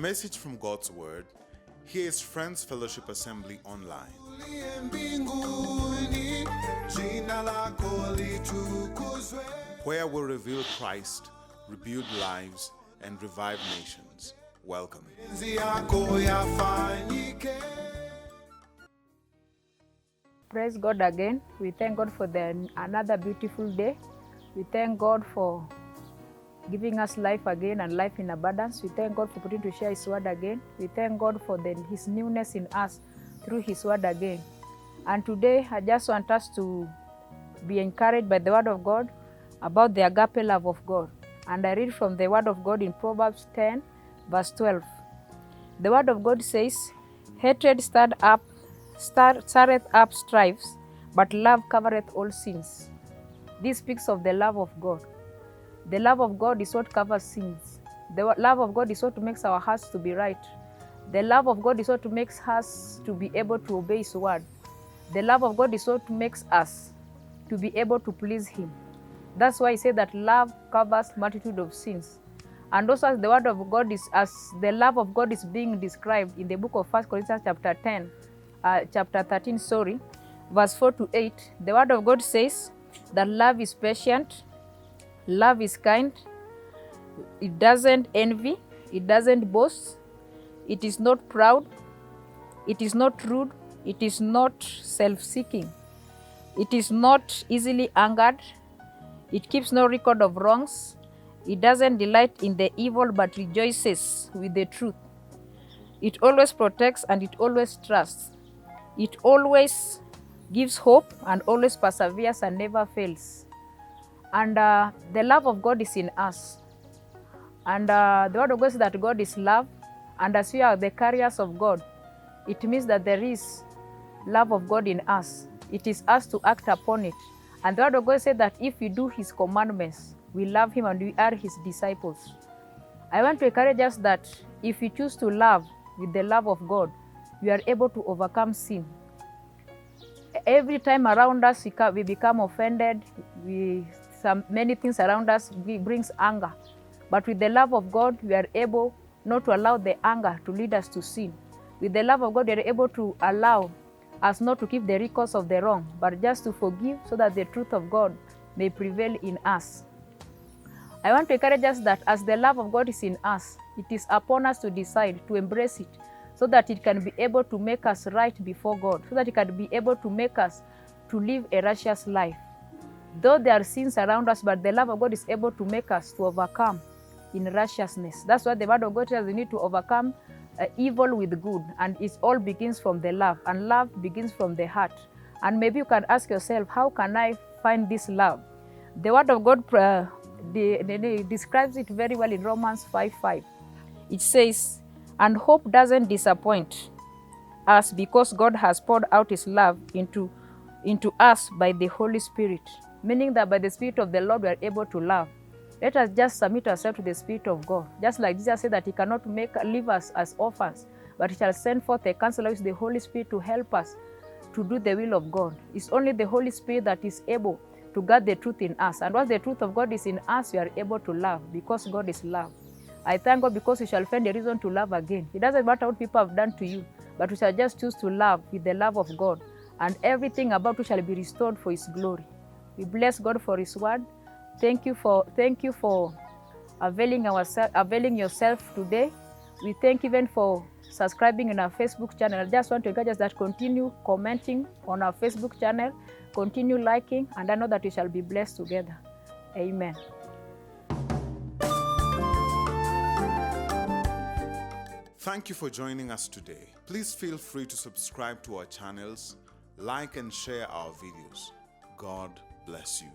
message from God's Word, here is Friends Fellowship Assembly Online. Where we reveal Christ, rebuild lives, and revive nations. Welcome. Praise God again. We thank God for another beautiful day. We thank God for giving us life again and life in abundance. We thank God for putting to share His word again. We thank God for His newness in us through His word again. And today, I just want us to be encouraged by the word of God about the agape love of God. And I read from the word of God in Proverbs 10, verse 12. The word of God says, "Hatred stirreth up strifes, but love covereth all sins." This speaks of the love of God. The love of God is what covers sins. The love of God is what makes our hearts to be right. The love of God is what makes us to be able to obey His word. The love of God is what makes us to be able to please Him. That's why He said that love covers multitude of sins. And also as the word of God is, as the love of God is being described in the book of 1 Corinthians chapter 13, verse 4 to 8, the word of God says that love is patient, love is kind, it doesn't envy, it doesn't boast, it is not proud, it is not rude, it is not self-seeking, it is not easily angered, it keeps no record of wrongs, it doesn't delight in the evil but rejoices with the truth. It always protects and it always trusts. It always gives hope and always perseveres and never fails. And the love of God is in us. And the word of God says that God is love. And as we are the carriers of God, it means that there is love of God in us. It is us to act upon it. And the word of God said that if we do His commandments, we love Him and we are His disciples. I want to encourage us that if we choose to love with the love of God, we are able to overcome sin. Every time around us we become offended, many things around us brings anger. But with the love of God, we are able not to allow the anger to lead us to sin. With the love of God, we are able to allow us not to keep the records of the wrong, but just to forgive so that the truth of God may prevail in us. I want to encourage us that as the love of God is in us, it is upon us to decide to embrace it so that it can be able to make us right before God, so that it can be able to make us to live a righteous life. Though there are sins around us, but the love of God is able to make us to overcome in righteousness. That's why the word of God says we need to overcome evil with good, and it all begins from the love, and love begins from the heart. And maybe you can ask yourself, how can I find this love? The word of God describes it very well in Romans 5:5. It says, "And hope doesn't disappoint us because God has poured out His love into us by the Holy Spirit." Meaning that by the Spirit of the Lord we are able to love. Let us just submit ourselves to the Spirit of God. Just like Jesus said that He cannot leave us as orphans, but He shall send forth a counselor, which is the Holy Spirit, to help us to do the will of God. It's only the Holy Spirit that is able to guard the truth in us. And once the truth of God is in us, we are able to love because God is love. I thank God because we shall find a reason to love again. It doesn't matter what people have done to you, but we shall just choose to love with the love of God. And everything about you shall be restored for His glory. We bless God for His word. Thank you for availing yourself today. We thank you even for subscribing in our Facebook channel. I just want to encourage us that continue commenting on our Facebook channel, continue liking, and I know that we shall be blessed together. Amen. Thank you for joining us today. Please feel free to subscribe to our channels, like and share our videos. God bless you.